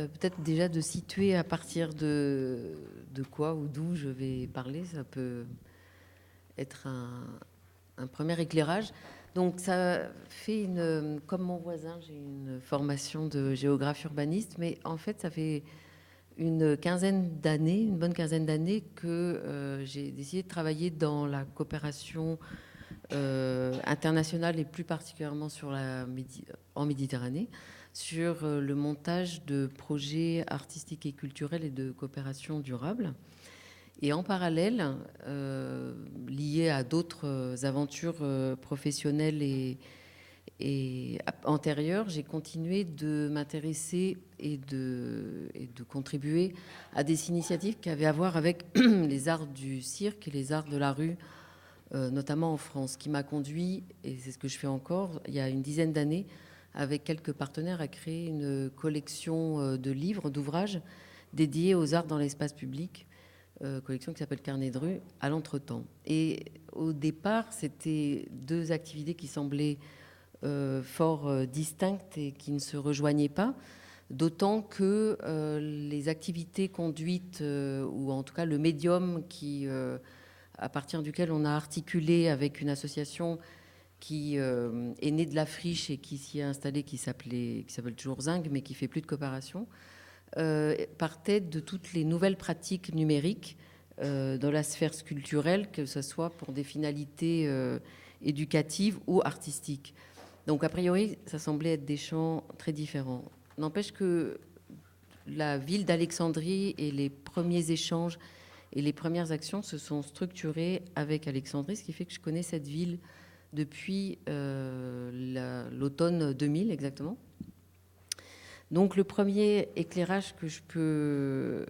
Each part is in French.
peut-être déjà de situer à partir de quoi ou d'où je vais parler. Ça peut être un premier éclairage. Donc ça fait comme mon voisin, j'ai une formation de géographe urbaniste, mais en fait ça fait une bonne quinzaine d'années que j'ai décidé de travailler dans la coopération internationale et plus particulièrement en Méditerranée, sur le montage de projets artistiques et culturels et de coopération durable. Et en parallèle, lié à d'autres aventures professionnelles et antérieures, j'ai continué de m'intéresser et de contribuer à des initiatives qui avaient à voir avec les arts du cirque et les arts de la rue, notamment en France, qui m'a conduit, et c'est ce que je fais encore, il y a une dizaine d'années, avec quelques partenaires, à créer une collection de livres, d'ouvrages dédiés aux arts dans l'espace public, collection qui s'appelle Carnet de rue, à l'entretemps. Et au départ, c'était deux activités qui semblaient fort distinctes et qui ne se rejoignaient pas, d'autant que les activités conduites, ou en tout cas le médium à partir duquel on a articulé avec une association qui est née de la friche et qui s'y est installée, qui s'appelle toujours Zinc, mais qui fait plus de coopération, partait de toutes les nouvelles pratiques numériques dans la sphère culturelle, que ce soit pour des finalités éducatives ou artistiques. Donc, a priori, ça semblait être des champs très différents. N'empêche que la ville d'Alexandrie et les premiers échanges et les premières actions se sont structurées avec Alexandrie, ce qui fait que je connais cette ville depuis l'automne 2000 exactement. Donc le premier éclairage que je peux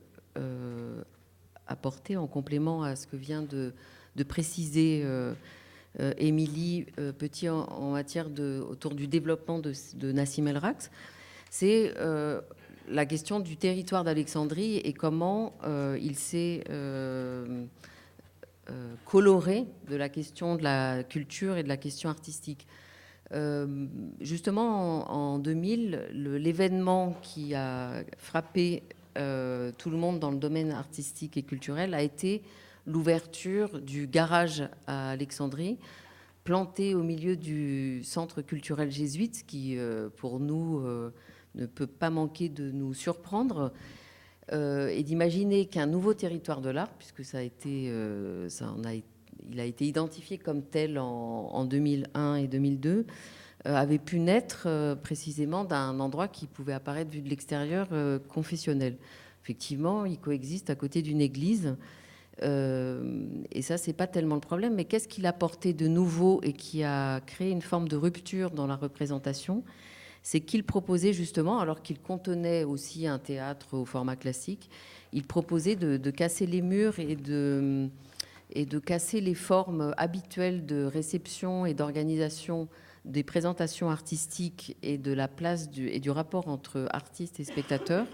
apporter en complément à ce que vient de préciser Émilie Petit en matière autour du développement de Nassim El Raks, c'est la question du territoire d'Alexandrie et comment il s'est coloré de la question de la culture et de la question artistique. Justement, en 2000, l'événement qui a frappé tout le monde dans le domaine artistique et culturel a été l'ouverture du garage à Alexandrie, planté au milieu du centre culturel jésuite, qui, pour nous, ne peut pas manquer de nous surprendre, et d'imaginer qu'un nouveau territoire de l'art, puisque il a été identifié comme tel en 2001 et 2002, avait pu naître précisément d'un endroit qui pouvait apparaître vu de l'extérieur confessionnel. Effectivement, il coexiste à côté d'une église. Et ça, c'est pas tellement le problème. Mais qu'est-ce qu'il a apporté de nouveau et qui a créé une forme de rupture dans la représentation? C'est qu'il proposait justement, alors qu'il contenait aussi un théâtre au format classique, il proposait de casser les murs et de casser les formes habituelles de réception et d'organisation des présentations artistiques et de la place et du rapport entre artistes et spectateurs,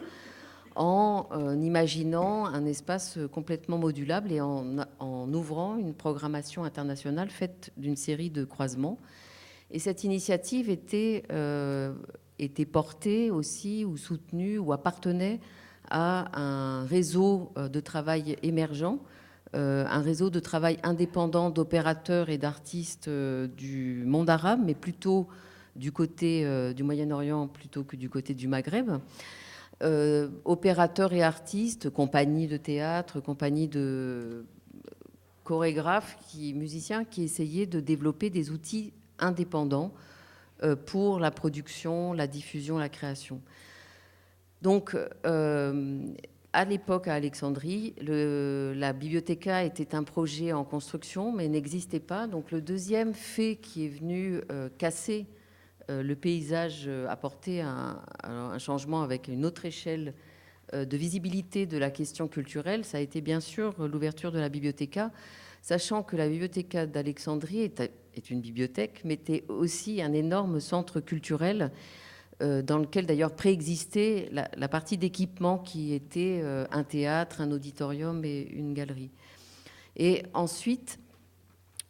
en imaginant un espace complètement modulable et en ouvrant une programmation internationale faite d'une série de croisements. Et cette initiative était portée aussi ou soutenue ou appartenait à un réseau de travail émergent, un réseau de travail indépendant d'opérateurs et d'artistes du monde arabe, mais plutôt du côté du Moyen-Orient plutôt que du côté du Maghreb. Opérateurs et artistes, compagnies de théâtre, compagnies de chorégraphes, musiciens qui essayaient de développer des outils indépendants pour la production, la diffusion, la création. Donc, à l'époque, à Alexandrie, la Bibliothéca était un projet en construction, mais n'existait pas. Donc, le deuxième fait qui est venu casser le paysage, apporter un changement avec une autre échelle de visibilité de la question culturelle, ça a été bien sûr l'ouverture de la Bibliothéca, sachant que la Bibliothéca d'Alexandrie est une bibliothèque, mais était aussi un énorme centre culturel dans lequel d'ailleurs préexistait la partie d'équipement qui était un théâtre, un auditorium et une galerie. Et ensuite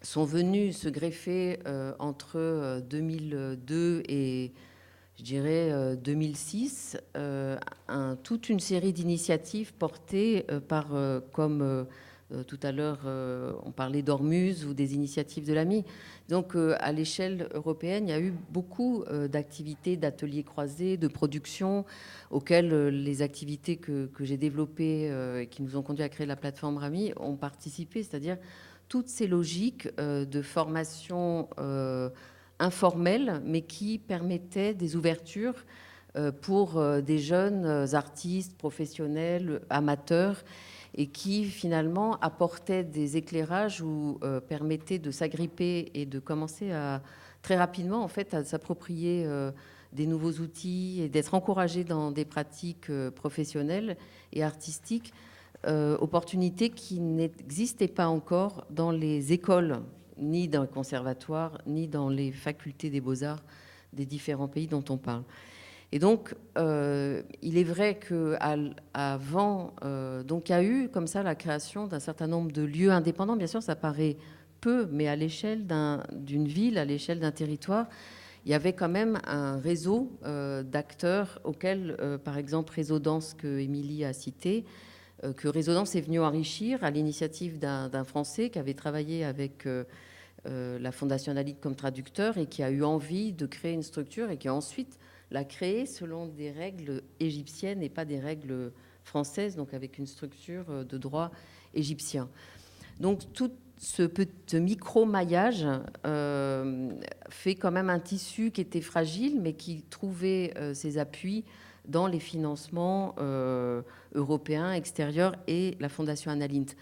sont venus se greffer entre 2002 et je dirais 2006, un toute une série d'initiatives portées par, comme tout à l'heure, on parlait d'Ormuz ou des initiatives de l'AMI. Donc, à l'échelle européenne, il y a eu beaucoup d'activités, d'ateliers croisés, de production, auxquelles les activités que j'ai développées et qui nous ont conduit à créer la plateforme RAMI ont participé, c'est-à-dire toutes ces logiques de formation informelle, mais qui permettaient des ouvertures pour des jeunes artistes, professionnels, amateurs, et qui finalement apportaient des éclairages ou permettaient de s'agripper et de commencer à très rapidement en fait à s'approprier des nouveaux outils et d'être encouragés dans des pratiques professionnelles et artistiques, opportunités qui n'existaient pas encore dans les écoles, ni dans les conservatoires, ni dans les facultés des beaux-arts des différents pays dont on parle. Et donc, il est vrai qu'avant, donc il y a eu comme ça la création d'un certain nombre de lieux indépendants. Bien sûr, ça paraît peu, mais à l'échelle d'une ville, à l'échelle d'un territoire, il y avait quand même un réseau d'acteurs auxquels, par exemple, Réseau Danse que Émilie a cité, que Réseau Danse est venu enrichir à l'initiative d'un Français qui avait travaillé avec la Fondation Analyte comme traducteur et qui a eu envie de créer une structure et qui a ensuite l'a créée selon des règles égyptiennes et pas des règles françaises, donc avec une structure de droit égyptien. Donc tout ce micro-maillage fait quand même un tissu qui était fragile, mais qui trouvait ses appuis dans les financements européens, extérieurs et la Fondation Analint.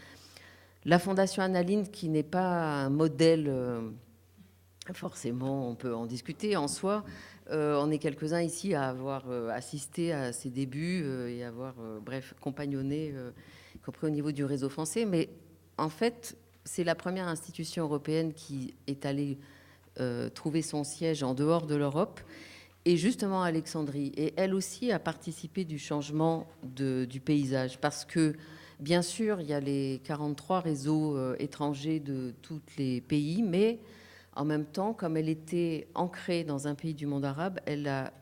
La Fondation Analint, qui n'est pas un modèle, forcément, on peut en discuter en soi. On est quelques-uns ici à avoir assisté à ses débuts et avoir, bref, compagnonné, y compris au niveau du réseau français. Mais en fait, c'est la première institution européenne qui est allée trouver son siège en dehors de l'Europe, et justement à Alexandrie. Et elle aussi a participé du changement du paysage, parce que, bien sûr, il y a les 43 réseaux étrangers de tous les pays, mais en même temps, comme elle était ancrée dans un pays du monde arabe, elle a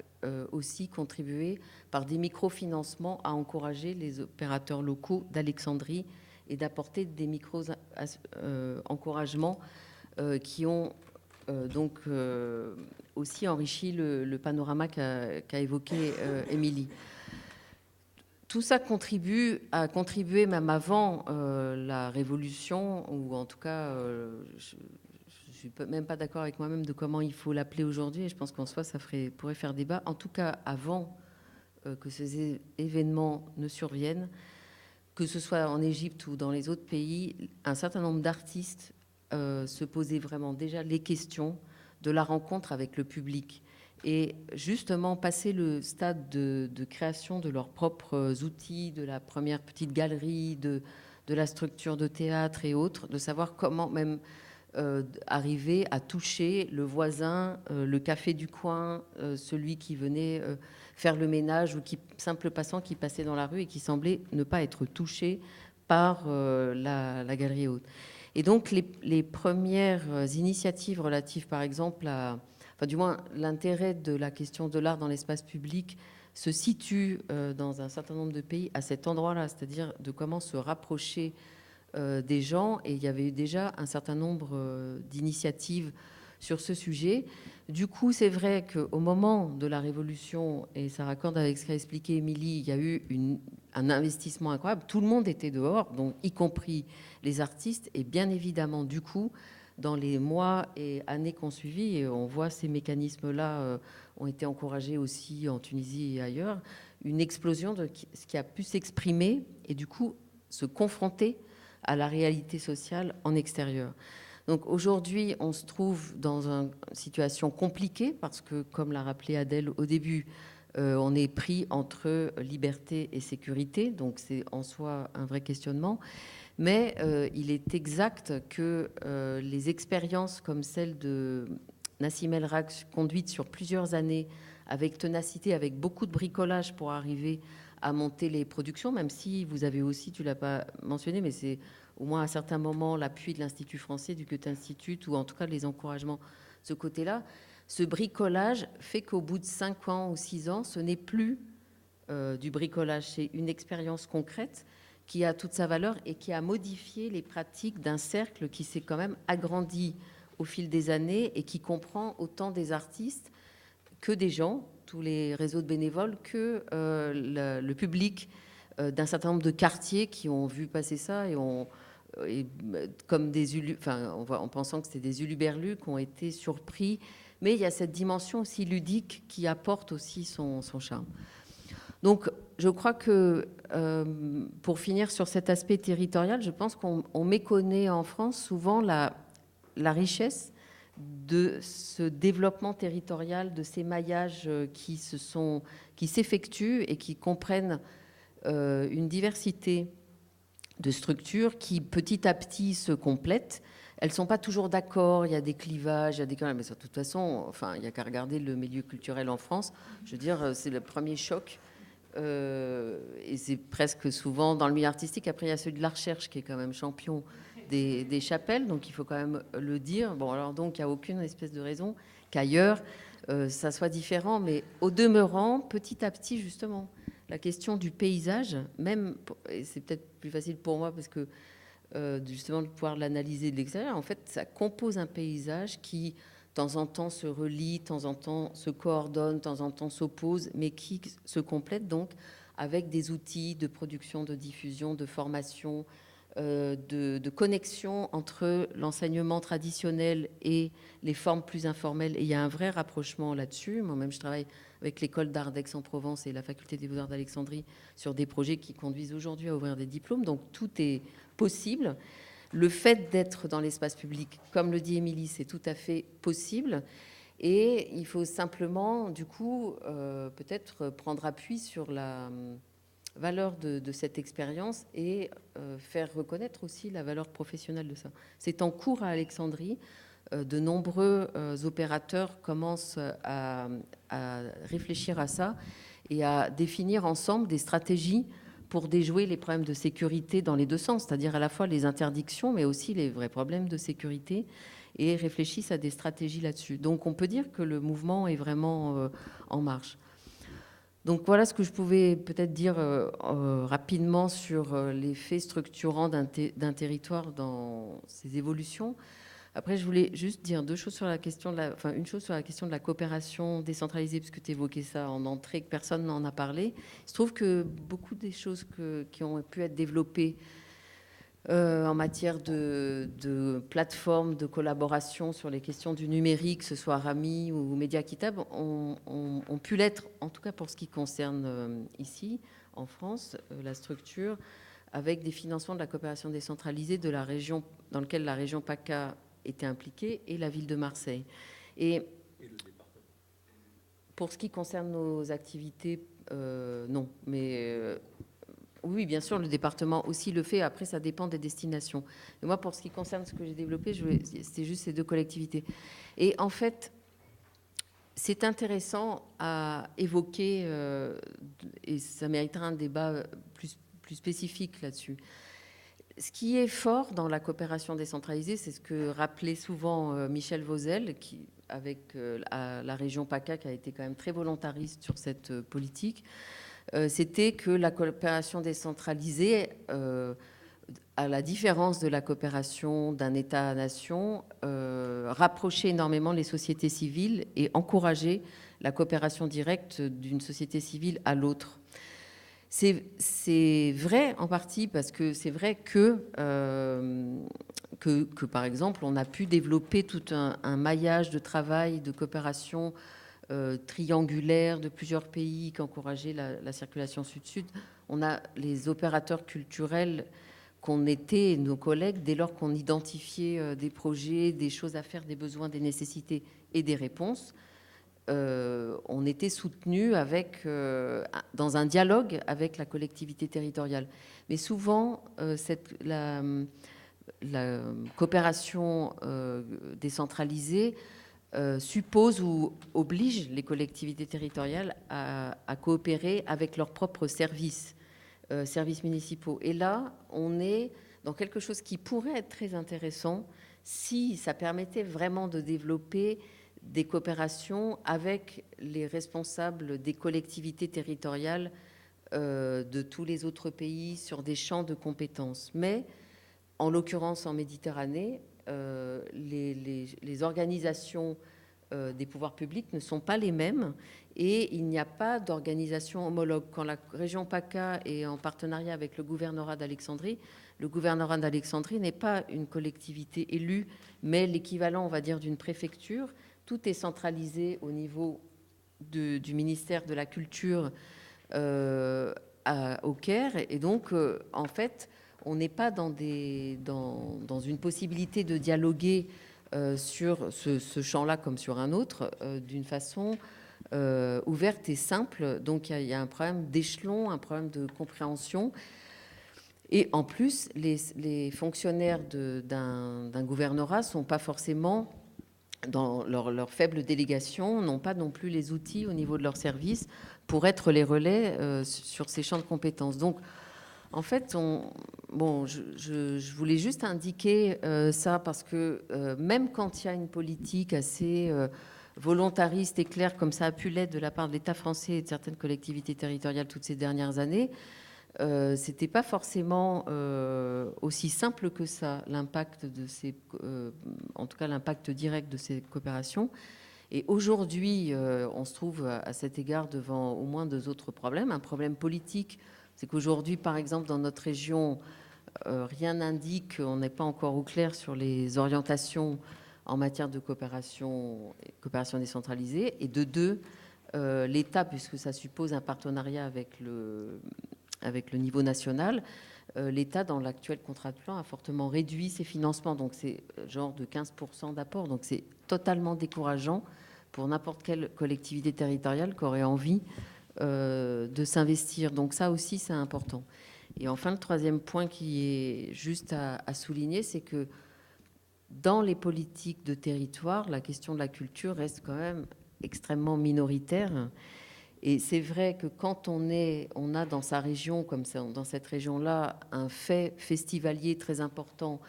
aussi contribué par des microfinancements à encourager les opérateurs locaux d'Alexandrie et d'apporter des micro-encouragements qui ont donc aussi enrichi le panorama qu'a évoqué Émilie. Tout ça a contribué même avant la Révolution, ou en tout cas, je ne suis même pas d'accord avec moi-même de comment il faut l'appeler aujourd'hui, et je pense qu'en soi, ça pourrait faire débat. En tout cas, avant que ces événements ne surviennent, que ce soit en Égypte ou dans les autres pays, un certain nombre d'artistes se posaient vraiment déjà les questions de la rencontre avec le public. Et justement, passer le stade de création de leurs propres outils, de la première petite galerie, de la structure de théâtre et autres, de savoir comment même arriver à toucher le voisin, le café du coin, celui qui venait faire le ménage, ou simple passant qui passait dans la rue et qui semblait ne pas être touché par la galerie haute. Et donc les premières initiatives relatives, par exemple, enfin du moins l'intérêt de la question de l'art dans l'espace public se situe dans un certain nombre de pays à cet endroit-là, c'est-à-dire de comment se rapprocher des gens, et il y avait eu déjà un certain nombre d'initiatives sur ce sujet. Du coup, c'est vrai qu'au moment de la Révolution, et ça raccorde avec ce qu'a expliqué Émilie, il y a eu un investissement incroyable. Tout le monde était dehors, donc y compris les artistes, et bien évidemment, du coup, dans les mois et années qui ont suivi, et on voit ces mécanismes-là ont été encouragés aussi en Tunisie et ailleurs, une explosion de ce qui a pu s'exprimer et du coup se confronter à la réalité sociale en extérieur. Donc aujourd'hui, on se trouve dans une situation compliquée parce que, comme l'a rappelé Adèle au début, on est pris entre liberté et sécurité, donc c'est en soi un vrai questionnement. Mais il est exact que les expériences comme celle de Nassim El Rak, conduite sur plusieurs années, avec ténacité, avec beaucoup de bricolage pour arriver à monter les productions, même si vous avez aussi, tu ne l'as pas mentionné, mais c'est au moins à certains moments l'appui de l'Institut français, du Goethe Institut, ou en tout cas les encouragements de ce côté-là. Ce bricolage fait qu'au bout de 5 ans ou 6 ans, ce n'est plus du bricolage. C'est une expérience concrète qui a toute sa valeur et qui a modifié les pratiques d'un cercle qui s'est quand même agrandi au fil des années et qui comprend autant des artistes que des gens, tous les réseaux de bénévoles, que le public d'un certain nombre de quartiers qui ont vu passer ça et comme en pensant que c'était des uluberlus qui ont été surpris. Mais il y a cette dimension aussi ludique qui apporte aussi son charme. Donc, je crois que pour finir sur cet aspect territorial, je pense qu'on méconnaît en France souvent la richesse de ce développement territorial, de ces maillages qui s'effectuent et qui comprennent une diversité de structures qui petit à petit se complètent. Elles ne sont pas toujours d'accord, il y a des clivages, il y a des... Mais de toute façon, enfin, il n'y a qu'à regarder le milieu culturel en France. Je veux dire, c'est le premier choc. Et c'est presque souvent dans le milieu artistique. Après, il y a celui de la recherche qui est quand même champion des chapelles, donc il faut quand même le dire. Bon, alors donc, il n'y a aucune espèce de raison qu'ailleurs, ça soit différent. Mais au demeurant, petit à petit, justement, la question du paysage, même, et c'est peut-être plus facile pour moi parce que justement de pouvoir l'analyser de l'extérieur, en fait, ça compose un paysage qui, de temps en temps, se relie, de temps en temps, se coordonne, de temps en temps, s'oppose, mais qui se complète donc avec des outils de production, de diffusion, de formation, de connexion entre l'enseignement traditionnel et les formes plus informelles. Et il y a un vrai rapprochement là-dessus. Moi-même, je travaille avec l'école d'art d'Aix-en-Provence et la faculté des beaux-arts d'Alexandrie sur des projets qui conduisent aujourd'hui à ouvrir des diplômes. Donc, tout est possible. Le fait d'être dans l'espace public, comme le dit Émilie, c'est tout à fait possible. Et il faut simplement, du coup, peut-être prendre appui sur la valeur de cette expérience et faire reconnaître aussi la valeur professionnelle de ça. C'est en cours à Alexandrie. De nombreux opérateurs commencent à réfléchir à ça et à définir ensemble des stratégies pour déjouer les problèmes de sécurité dans les deux sens, c'est-à-dire à la fois les interdictions, mais aussi les vrais problèmes de sécurité, et réfléchissent à des stratégies là-dessus. Donc on peut dire que le mouvement est vraiment en marche. Donc voilà ce que je pouvais peut-être dire rapidement sur l'effet structurant d'un territoire dans ses évolutions. Après, je voulais juste dire une chose sur la question de la coopération décentralisée, puisque tu évoquais ça en entrée, que personne n'en a parlé. Il se trouve que beaucoup des choses qui ont pu être développées en matière de plateformes de collaboration sur les questions du numérique, que ce soit Rami ou Média Kitab, ont pu l'être, en tout cas pour ce qui concerne ici, en France, la structure, avec des financements de la coopération décentralisée de la région, dans lequel la région PACA était impliquée, et la ville de Marseille. Et le département. Pour ce qui concerne nos activités, non. Mais oui, bien sûr, le département aussi le fait. Après, ça dépend des destinations. Et moi, pour ce qui concerne ce que j'ai développé, c'était juste ces deux collectivités. Et en fait, c'est intéressant à évoquer, et ça méritera un débat plus spécifique là-dessus. Ce qui est fort dans la coopération décentralisée, c'est ce que rappelait souvent Michel Vauzel, qui, avec la région PACA, qui a été quand même très volontariste sur cette politique, c'était que la coopération décentralisée, à la différence de la coopération d'un État-nation, rapprochait énormément les sociétés civiles et encourageait la coopération directe d'une société civile à l'autre. C'est vrai en partie parce que c'est vrai que, par exemple, on a pu développer tout un maillage de travail, de coopération triangulaire de plusieurs pays qui encourageaient la circulation sud-sud. On a les opérateurs culturels qu'on était, nos collègues, dès lors qu'on identifiait des projets, des choses à faire, des besoins, des nécessités et des réponses. On était soutenu dans un dialogue avec la collectivité territoriale. Mais souvent, la coopération décentralisée suppose ou oblige les collectivités territoriales à coopérer avec leurs propres services municipaux. Et là, on est dans quelque chose qui pourrait être très intéressant si ça permettait vraiment de développer des coopérations avec les responsables des collectivités territoriales de tous les autres pays sur des champs de compétences. Mais en l'occurrence, en Méditerranée, les organisations des pouvoirs publics ne sont pas les mêmes et il n'y a pas d'organisation homologue. Quand la région PACA est en partenariat avec le gouvernorat d'Alexandrie n'est pas une collectivité élue, mais l'équivalent, on va dire, d'une préfecture. Tout est centralisé au niveau du ministère de la Culture au Caire. Et donc, en fait, on n'est pas dans une possibilité de dialoguer sur ce champ-là comme sur un autre, d'une façon ouverte et simple. Donc il y a un problème d'échelon, un problème de compréhension. Et en plus, les fonctionnaires d'un gouvernorat ne sont pas forcément, dans leur faible délégation, n'ont pas non plus les outils au niveau de leur service pour être les relais sur ces champs de compétences. Donc, en fait, je voulais juste indiquer ça parce que même quand il y a une politique assez volontariste et claire, comme ça a pu l'être de la part de l'État français et de certaines collectivités territoriales toutes ces dernières années, c'était pas forcément aussi simple que ça, l'impact de en tout cas l'impact direct de ces coopérations. Et aujourd'hui, on se trouve à cet égard devant au moins deux autres problèmes. Un problème politique, c'est qu'aujourd'hui, par exemple, dans notre région, rien n'indique, on n'est pas encore au clair sur les orientations en matière de coopération décentralisée. Et de deux, l'État, puisque ça suppose un partenariat avec le niveau national, l'État, dans l'actuel contrat de plan, a fortement réduit ses financements. Donc c'est genre de 15% d'apport. Donc c'est totalement décourageant pour n'importe quelle collectivité territoriale qui aurait envie de s'investir. Donc ça aussi, c'est important. Et enfin, le troisième point qui est juste à souligner, c'est que dans les politiques de territoire, la question de la culture reste quand même extrêmement minoritaire. Et c'est vrai que quand on a dans sa région, comme dans cette région-là, un fait festivalier très important,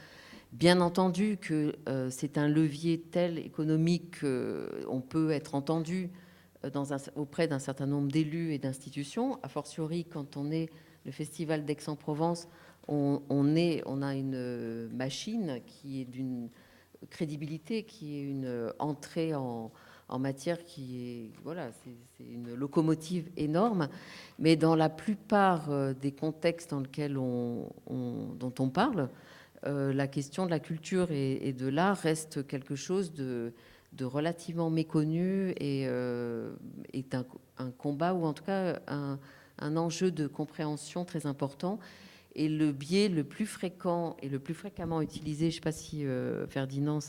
bien entendu que c'est un levier tel économique qu'on peut être entendu auprès d'un certain nombre d'élus et d'institutions. A fortiori, quand on est le Festival d'Aix-en-Provence, on a une machine qui est d'une crédibilité, qui est une entrée en matière qui est, voilà, c'est une locomotive énorme. Mais dans la plupart des contextes dans lesquels dont on parle, la question de la culture et de l'art reste quelque chose de relativement méconnu et est un combat ou en tout cas un enjeu de compréhension très important. Et le biais le plus fréquent et le plus fréquemment utilisé, je ne sais pas si Ferdinand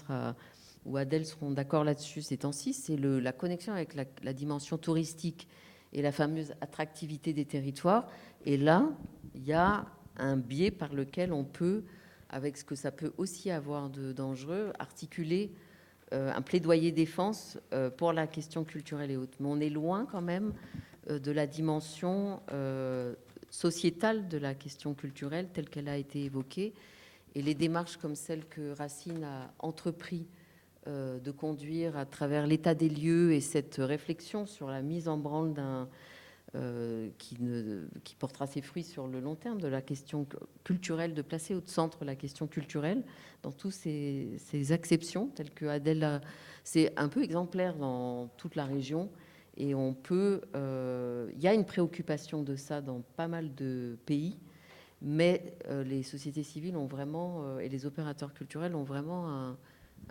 ou Adèle seront d'accord là-dessus ces temps-ci, c'est la connexion avec la dimension touristique et la fameuse attractivité des territoires. Et là, il y a un biais par lequel on peut, avec ce que ça peut aussi avoir de dangereux, articuler un plaidoyer défense pour la question culturelle et autres. Mais on est loin quand même de la dimension sociétale de la question culturelle telle qu'elle a été évoquée. Et les démarches comme celle que Racine a entrepris de conduire à travers l'état des lieux et cette réflexion sur la mise en branle qui portera ses fruits sur le long terme de la question culturelle, de placer au centre la question culturelle dans toutes ces acceptions telles que Adèle, c'est un peu exemplaire dans toute la région. Et il y a une préoccupation de ça dans pas mal de pays, mais les sociétés civiles ont vraiment, et les opérateurs culturels ont vraiment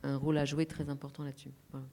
un rôle à jouer très important là-dessus. Voilà.